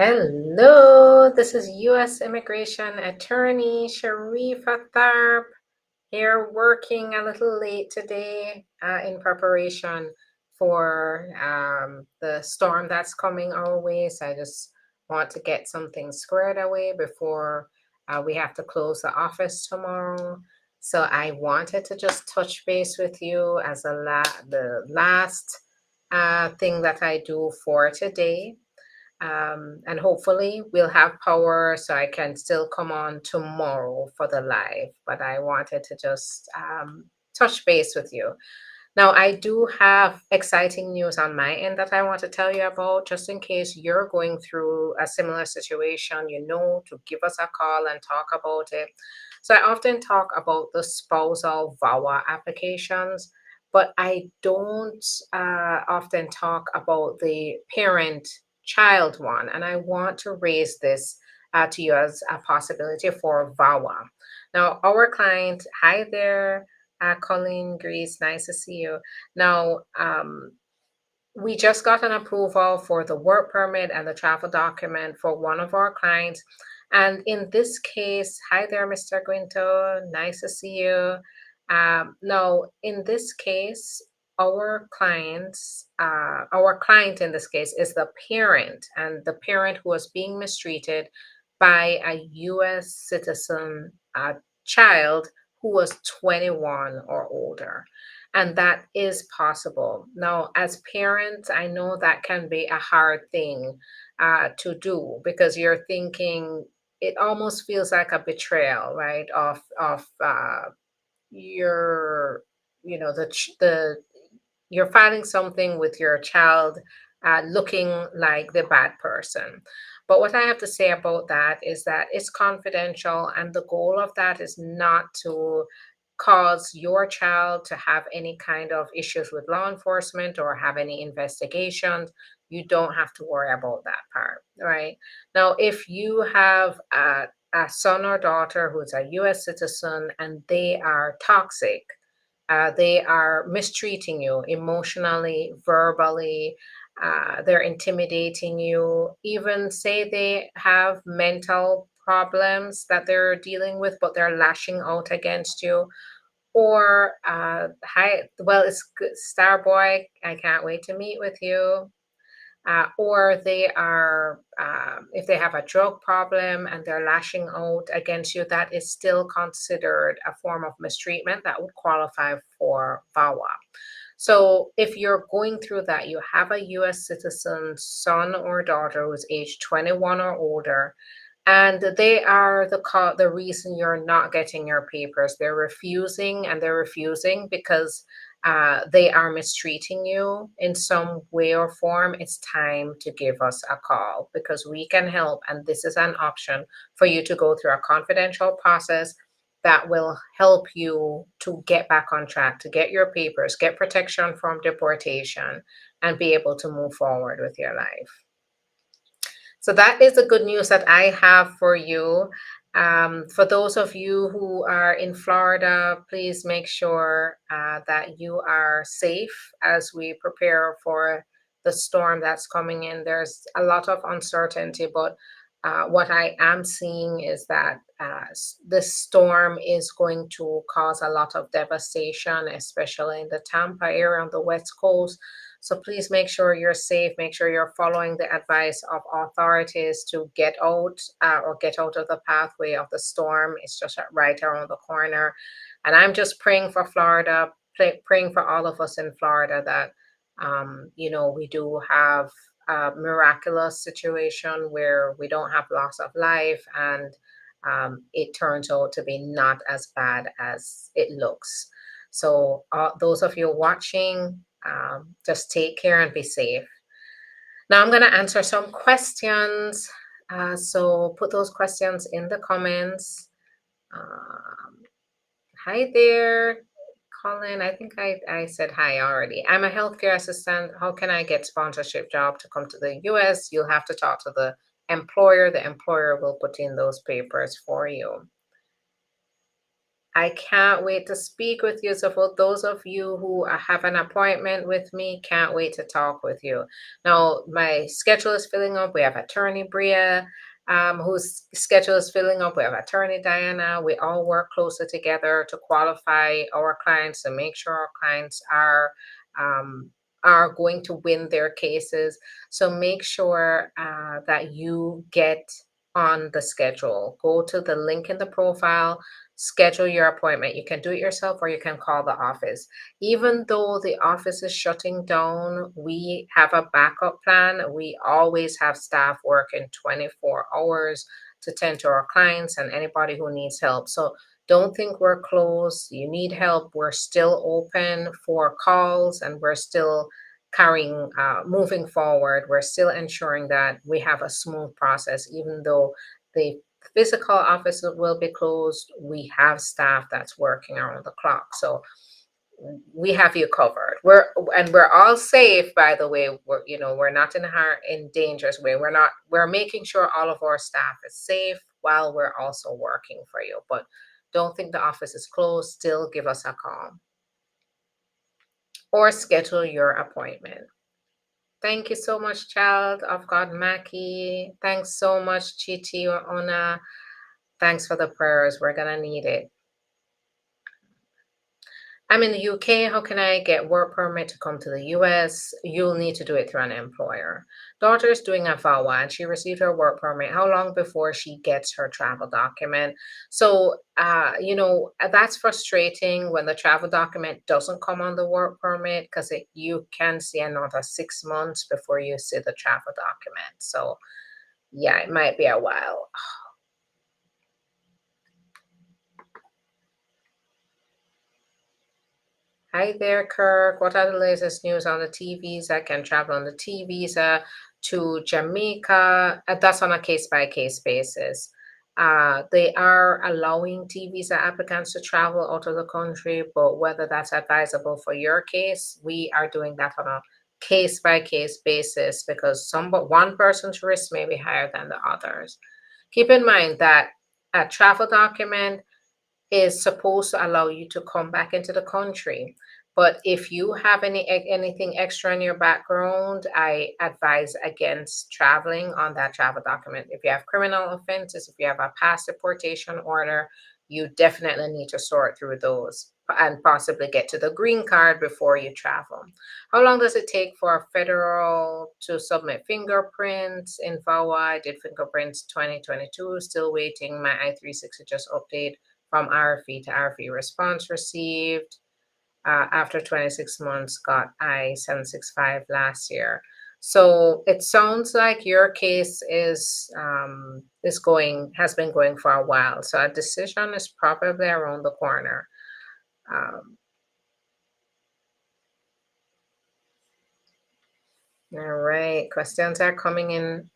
Hello, this is U.S. Immigration Attorney Sharifa Tharpe here, working a little late today in preparation for the storm that's coming our way. So I just want to get something squared away before we have to close the office tomorrow. So I wanted to just touch base with you as the last thing that I do for today. And hopefully we'll have power so I can still come on tomorrow for the live. But I wanted to just touch base with you. Now, I do have exciting news on my end that I want to tell you about, just in case you're going through a similar situation, to give us a call and talk about it. So I often talk about the spousal VAWA applications, but I don't often talk about the parent child one. And I want to raise this to you as a possibility for VAWA. Now, our client, hi there, Colleen Grease, nice to see you. Now, we just got an approval for the work permit and the travel document for one of our clients. And in this case, hi there, Mr. Guinto, nice to see you. Now, in this case, our client in this case is the parent, and the parent who was being mistreated by a U.S. citizen child who was 21 or older. And that is possible. Now, as parents, I know that can be a hard thing to do, because you're thinking it almost feels like a betrayal, right? Of your, the you're filing something with your child looking like the bad person. But what I have to say about that is that it's confidential, and the goal of that is not to cause your child to have any kind of issues with law enforcement or have any investigations. You don't have to worry about that part, right? Now, if you have a son or daughter who's a US citizen and they are toxic, they are mistreating you emotionally, verbally, they're intimidating you, even say they have mental problems that they're dealing with, but they're lashing out against you. Or, hi, well, it's good, Starboy, I can't wait to meet with you. Or they are, if they have a drug problem and they're lashing out against you, that is still considered a form of mistreatment that would qualify for VAWA. So if you're going through that, you have a US citizen son or daughter who's age 21 or older, and they are the reason you're not getting your papers. They're refusing, and they're refusing because they are mistreating you in some way or form. It's time to give us a call, because we can help. And this is an option for you to go through a confidential process that will help you to get back on track, to get your papers, get protection from deportation, and be able to move forward with your life. So that is the good news that I have for you. For those of you who are in Florida, please make sure that you are safe as we prepare for the storm that's coming in. There's a lot of uncertainty, but what I am seeing is that this storm is going to cause a lot of devastation, especially in the Tampa area on the West Coast. So please make sure you're safe. Make sure you're following the advice of authorities to get out or get out of the pathway of the storm. It's just right around the corner. And I'm just praying for Florida, praying for all of us in Florida that, we do have a miraculous situation where we don't have loss of life, and it turns out to be not as bad as it looks. So those of you watching, just take care and be safe. Now I'm going to answer some questions. So put those questions in the comments. Hi there, Colin. I think I said hi already. I'm a healthcare assistant. How can I get sponsorship job to come to the US? You'll have to talk to the employer. The employer will put in those papers for you. I can't wait to speak with you. So for those of you who have an appointment with me, can't wait to talk with you. Now, my schedule is filling up. We have attorney Bria, whose schedule is filling up. We have attorney Diana. We all work closer together to qualify our clients to make sure our clients um, are going to win their cases. So make sure that you get on the schedule. Go to the link in the profile, schedule your appointment. You can do it yourself or you can call the office. Even though the office is shutting down, we have a backup plan. We always have staff working 24 hours to tend to our clients and anybody who needs help. So don't think we're closed. You need help. We're still open for calls and we're still moving forward. We're still ensuring that we have a smooth process, even though the physical office will be closed. We have staff that's working around the clock. So we have you covered. We're all safe, by the way. We're not in dangerous way. We're making sure all of our staff is safe while we're also working for you. But don't think the office is closed. Still give us a call or schedule your appointment. Thank you so much, child of God, Mackie. Thanks so much, Chiti or Ona. Thanks for the prayers. We're gonna need it. I'm in the UK. How can I get work permit to come to the US? You'll need to do it through an employer. Daughter is doing a Vawa and she received her work permit. How long before she gets her travel document? So, that's frustrating when the travel document doesn't come on the work permit because you can see another 6 months before you see the travel document. So, yeah, it might be a while. Hi there, Kirk. What are the latest news on the T visa? Can travel on the T visa to Jamaica. That's on a case by case basis. They are allowing T visa applicants to travel out of the country, but whether that's advisable for your case, we are doing that on a case by case basis because one person's risk may be higher than the others. Keep in mind that a travel document is supposed to allow you to come back into the country. But if you have anything extra in your background, I advise against traveling on that travel document. If you have criminal offenses, if you have a past deportation order, you definitely need to sort through those and possibly get to the green card before you travel. How long does it take for a federal to submit fingerprints in Vawa? I did fingerprints 2022, still waiting my I-360 just update from RFE to RFE response received. After 26 months, got I-765 last year. So it sounds like your case has been going for a while. So a decision is probably around the corner. All right, questions are coming in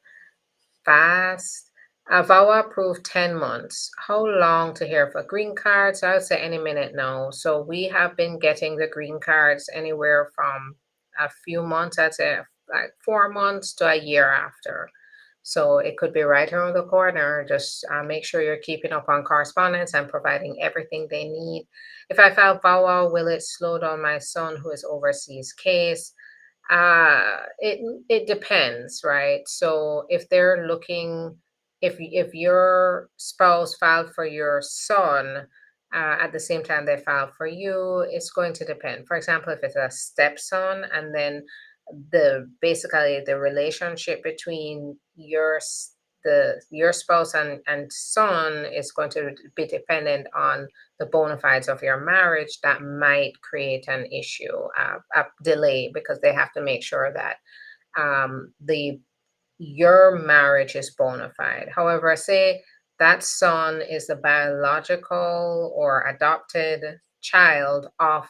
fast. Vawa approved 10 months. How long to hear for green cards? I would say any minute now. So we have been getting the green cards anywhere from a few months, I'd say like 4 months to a year after. So it could be right around the corner. Just make sure you're keeping up on correspondence and providing everything they need. If I file VAWA, will it slow down my son who is overseas case? It depends, right? So if your spouse filed for your son at the same time they filed for you, it's going to depend. For example, if it's a stepson, and then the relationship between your spouse and son is going to be dependent on the bona fides of your marriage, that might create an issue, a delay, because they have to make sure that the your marriage is bona fide. However, say that son is the biological or adopted child of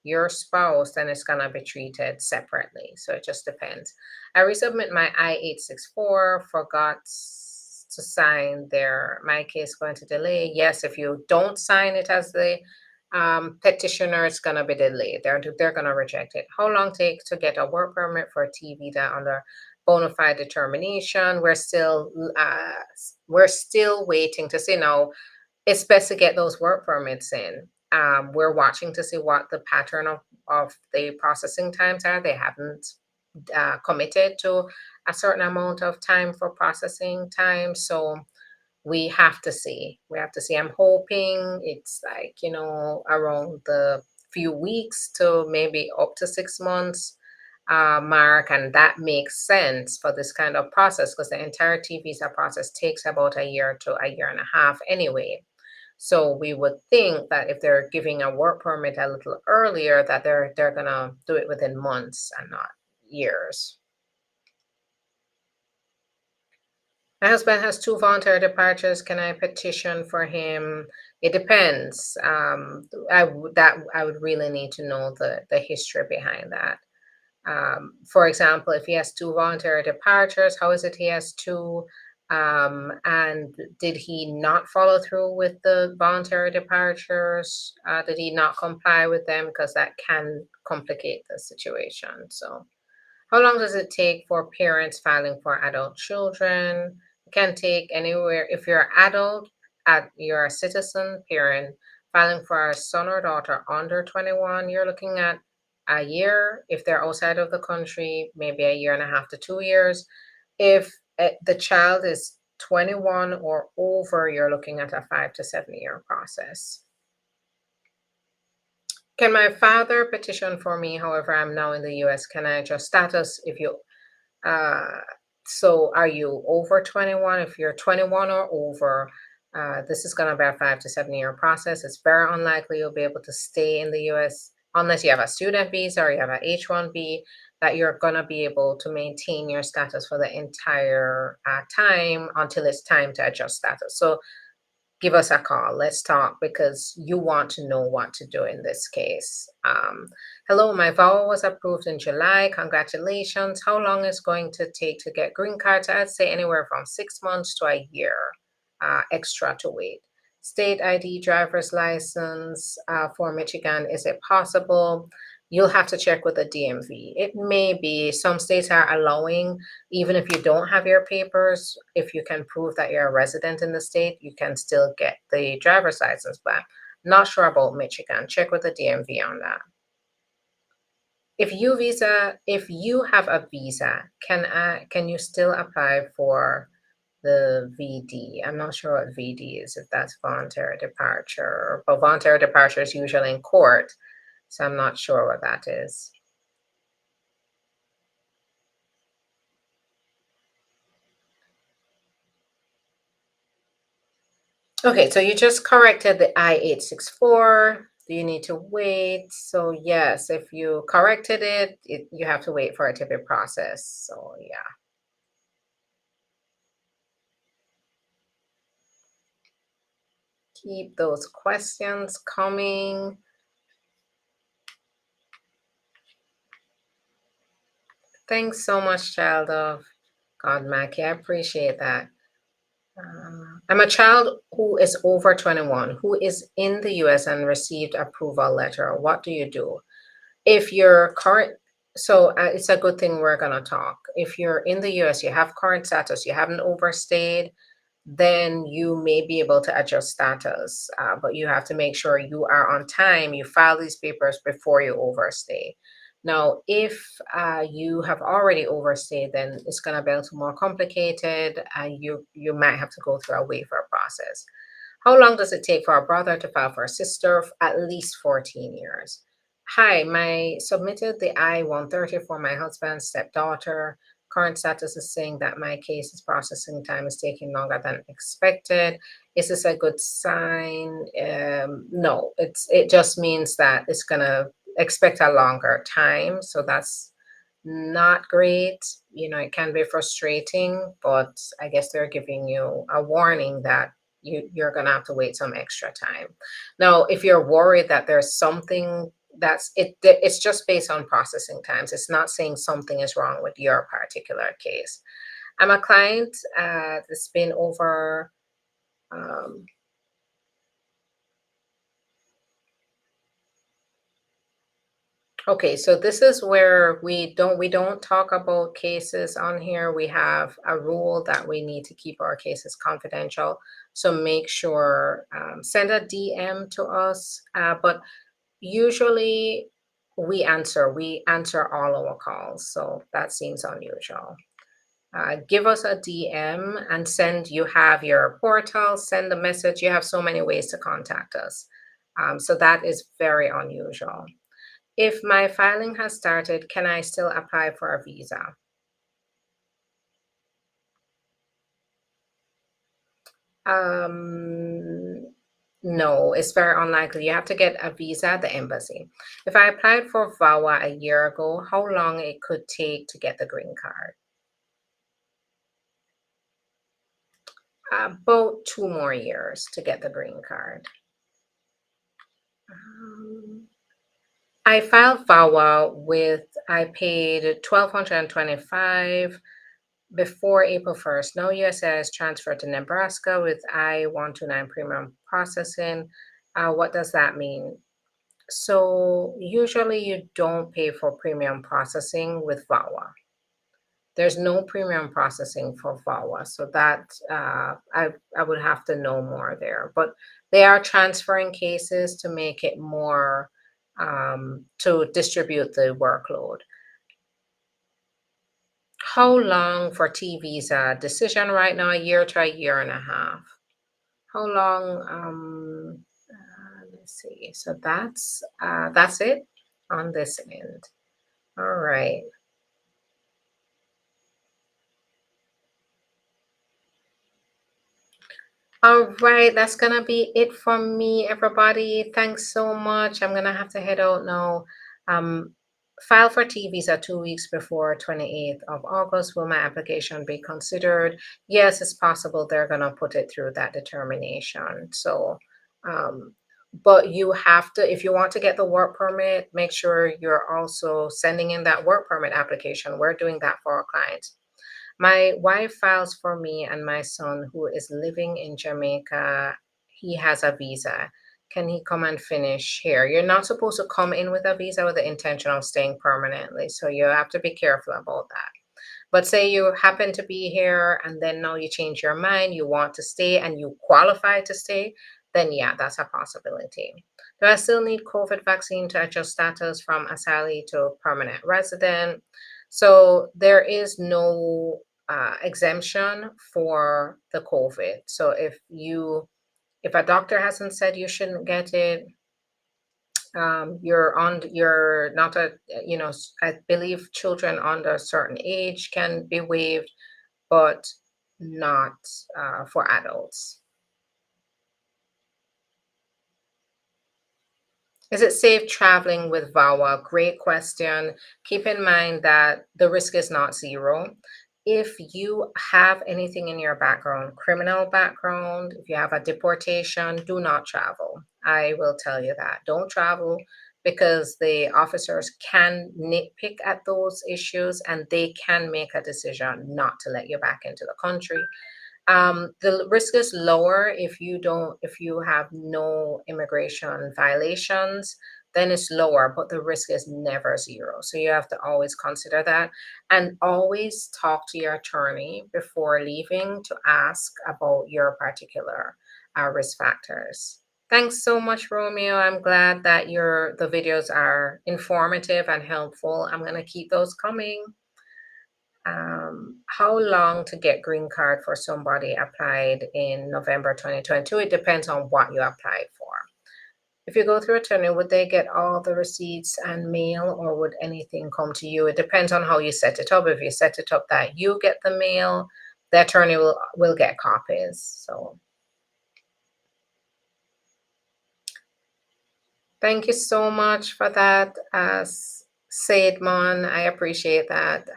your spouse, then it's going to be treated separately. So it just depends. I resubmit my I-864, forgot to sign there. My case going to delay. Yes, if you don't sign it as the petitioner, it's going to be delayed. They're going to reject it. How long take to get a work permit for a TV that under bona fide determination? We're still waiting to see now. it's best to get those work permits in. We're watching to see what the pattern of the processing times are. They haven't committed to a certain amount of time for processing time. So we have to see. We have to see. I'm hoping it's like, around the few weeks to maybe up to 6 months mark. And that makes sense for this kind of process because the entire T visa process takes about a year to a year and a half anyway. So we would think that if they're giving a work permit a little earlier, that they're gonna do it within months and not years. My husband has two voluntary departures. Can I petition for him? It depends. I would really need to know the history behind that. For example, if he has two voluntary departures, how is it he has two? And did he not follow through with the voluntary departures? Did he not comply with them? Because that can complicate the situation. So, how long does it take for parents filing for adult children? It can take anywhere, if you're adult, you're a citizen parent filing for a son or daughter under 21, you're looking at a year. If they're outside of the country, maybe a year and a half to 2 years. If the child is 21 or over, you're looking at a 5 to 7 year process. Can my father petition for me? However, I'm now in the US. Can I adjust status if you uh so are you over 21? If you're 21 or over, this is going to be a 5 to 7 year process. It's very unlikely you'll be able to stay in the US unless you have a student visa or you have a H-1B, that you're going to be able to maintain your status for the entire time until it's time to adjust status. So give us a call. Let's talk because you want to know what to do in this case. Hello, my Vawa was approved in July. Congratulations. How long is going to take to get green cards? I'd say anywhere from 6 months to a year extra to wait. State ID, driver's license for Michigan, is it possible? You'll have to check with the DMV. It may be, some states are allowing, even if you don't have your papers, if you can prove that you're a resident in the state, you can still get the driver's license back. Not sure about Michigan. Check with the DMV on that. If you have a visa, can you still apply for the VD? I'm not sure what VD is, if that's voluntary departure, but voluntary departure is usually in court, so I'm not sure what that is. Okay, so you just corrected the I-864. Do you need to wait? So yes, if you corrected it, you have to wait for it to be processed. So yeah. Keep those questions coming. Thanks so much, child of God, Mackie. I appreciate that. I'm a child who is over 21, who is in the US and received approval letter. What do you do? If you're current, so it's a good thing we're going to talk. If you're in the US, you have current status, you haven't overstayed, then you may be able to adjust status. But you have to make sure you are on time, you file these papers before you overstay. Now, if you have already overstayed, then it's going to be a little more complicated. You might have to go through a waiver process. How long does it take for a brother to file for a sister? At least 14 years. Hi, my submitted the I-130 for my husband's stepdaughter. Current status is saying that my case's processing time is taking longer than expected. Is this a good sign? No, it just means that it's gonna expect a longer time. So that's not great. It can be frustrating, but I guess they're giving you a warning that you're gonna have to wait some extra time. Now, if you're worried that there's something it's just based on processing times. It's not saying something is wrong with your particular case. I'm a client that's been over um, Okay, so this is where we don't talk about cases on here. We have a rule that we need to keep our cases confidential. So make sure send a DM to us. But usually we answer all our calls, so that seems unusual. Give us a DM and you have your portal, send a message. You have so many ways to contact us. So that is very unusual. If my filing has started, can I still apply for a visa? Um, no, it's very unlikely. You have to get a visa at the embassy. If I applied for Vawa a year ago, how long it could take to get the green card? About 2 more years to get the green card. Um, I filed Vawa I paid 1,225 before April 1st. No USS transferred to Nebraska with I-129 premium processing. What does that mean? So usually you don't pay for premium processing with Vawa. There's no premium processing for Vawa, so that I would have to know more there. But they are transferring cases to make it more to distribute the workload. How long for T visa? Decision right now, a year to a year and a half. How long? Let's see. So that's it on this end. All right. All right, that's gonna be it from me, everybody. Thanks so much. I'm gonna have to head out now. Um, File for T visa 2 weeks before 28th of August. Will my application be considered? Yes, it's possible they're gonna put it through that determination. So, um, but you have to, if you want to get the work permit, make sure you're also sending in that work permit application. We're doing that for our clients. My wife files for me and my son, who is living in Jamaica. He has a visa. Can he come and finish here? You're not supposed to come in with a visa with the intention of staying permanently. So you have to be careful about that. But say you happen to be here and then now you change your mind, you want to stay and you qualify to stay, then yeah, that's a possibility. Do I still need COVID vaccine to adjust status from asylee to permanent resident? So there is no exemption for the COVID. So if a doctor hasn't said you shouldn't get it, you're not I believe children under a certain age can be waived, but not for adults. Is it safe traveling with VAWA? Great question. Keep in mind that the risk is not zero. If you have anything in your background, criminal background, if you have a deportation, do not travel. I will tell you that. Don't travel because the officers can nitpick at those issues and they can make a decision not to let you back into the country. The risk is lower if you have no immigration violations, then it's lower, but the risk is never zero. So you have to always consider that and always talk to your attorney before leaving to ask about your particular risk factors. Thanks so much, Romeo. I'm glad that the videos are informative and helpful. I'm gonna keep those coming. How long to get green card for somebody applied in November 2022? It depends on what you applied for. If you go through attorney, would they get all the receipts and mail or would anything come to you? It depends on how you set it up. If you set it up that you get the mail, the attorney will get copies. So thank you so much for that, Saidman. I appreciate that.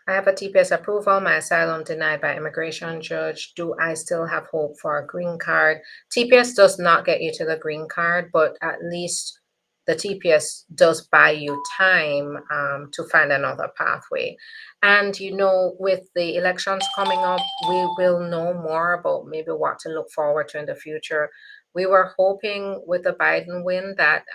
I have a TPS approval, my asylum denied by immigration judge. Do I still have hope for a green card? TPS does not get you to the green card, but at least the TPS does buy you time to find another pathway. And with the elections coming up, we will know more about maybe what to look forward to in the future. We were hoping with the Biden win that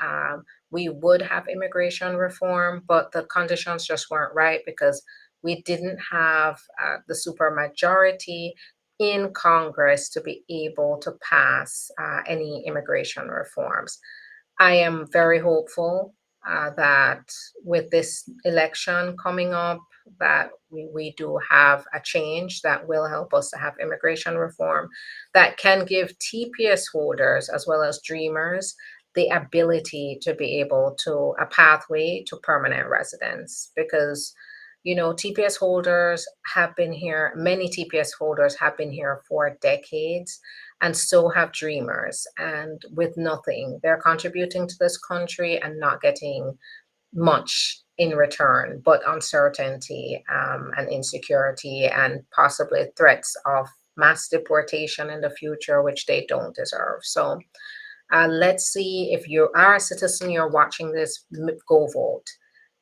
we would have immigration reform, but the conditions just weren't right because we didn't have the supermajority in Congress to be able to pass any immigration reforms. I am very hopeful that with this election coming up, that we do have a change that will help us to have immigration reform that can give TPS holders as well as dreamers the ability to be able to a pathway to permanent residence because TPS holders have been here, many TPS holders have been here for decades, and so have dreamers. And with nothing, they're contributing to this country and not getting much in return, but uncertainty and insecurity and possibly threats of mass deportation in the future, which they don't deserve. So let's see, if you are a citizen, you're watching this, go vote.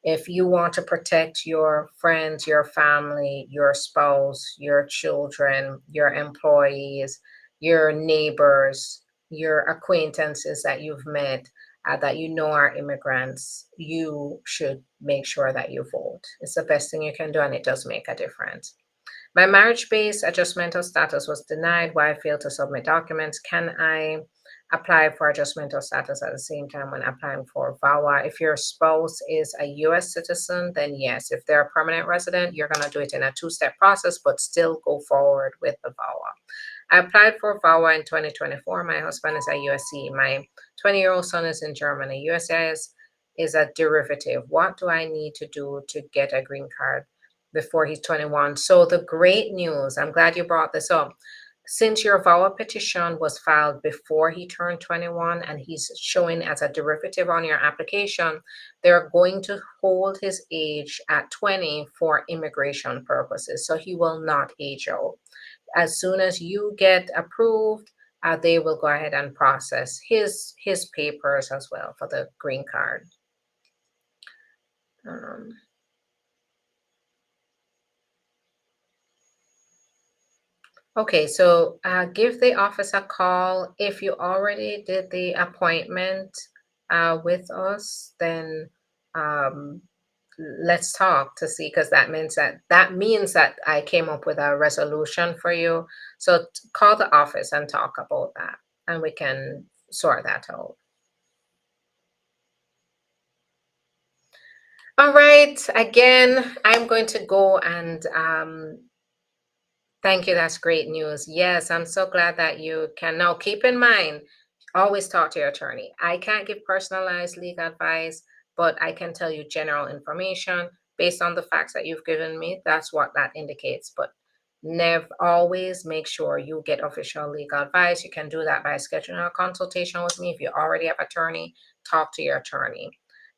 If you want to protect your friends, your family, your spouse, your children, your employees, your neighbors, your acquaintances that you've met, that are immigrants, you should make sure that you vote. It's the best thing you can do, and it does make a difference. My marriage-based adjustment of status was denied. Why I failed to submit documents? Can I apply for adjustment of status at the same time when applying for Vawa? If your spouse is a U.S. citizen, then yes. If they're a permanent resident, you're going to do it in a two-step process, but still go forward with the Vawa. I applied for Vawa in 2024. My husband is a USC. My 20-year-old son is in Germany. USCIS is a derivative. What do I need to do to get a green card before he's 21? So the great news, I'm glad you brought this up. Since your VAWA petition was filed before he turned 21 and he's showing as a derivative on your application, they're going to hold his age at 20 for immigration purposes. So he will not age out. As soon as you get approved, they will go ahead and process his papers as well for the green card. Okay, so give the office a call. If you already did the appointment with us, then let's talk to see, because that means that I came up with a resolution for you. So call the office and talk about that, and we can sort that out. All right. Again, I'm going to go and thank you. That's great news. Yes, I'm so glad that you can. Now, keep in mind, always talk to your attorney. I can't give personalized legal advice, but I can tell you general information based on the facts that you've given me. That's what that indicates. But never always make sure you get official legal advice. You can do that by scheduling a consultation with me. If you already have attorney, talk to your attorney.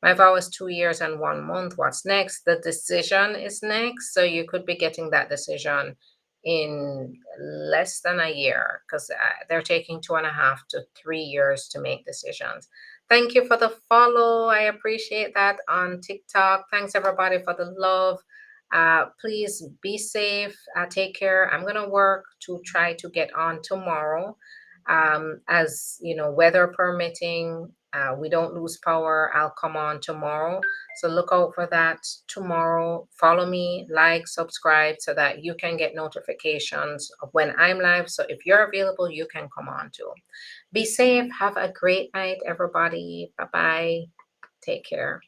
My vow is 2 years and 1 month. What's next? The decision is next. So you could be getting that decision in less than a year, because they're taking 2.5 to 3 years to make decisions. Thank you for the follow. I appreciate that on TikTok. Thanks everybody for the love. Please be safe. Take care. I'm gonna work to try to get on tomorrow. As you know, weather permitting, we don't lose power. I'll come on tomorrow. So look out for that tomorrow. Follow me, like, subscribe so that you can get notifications of when I'm live. So if you're available, you can come on too. Be safe. Have a great night, everybody. Bye-bye. Take care.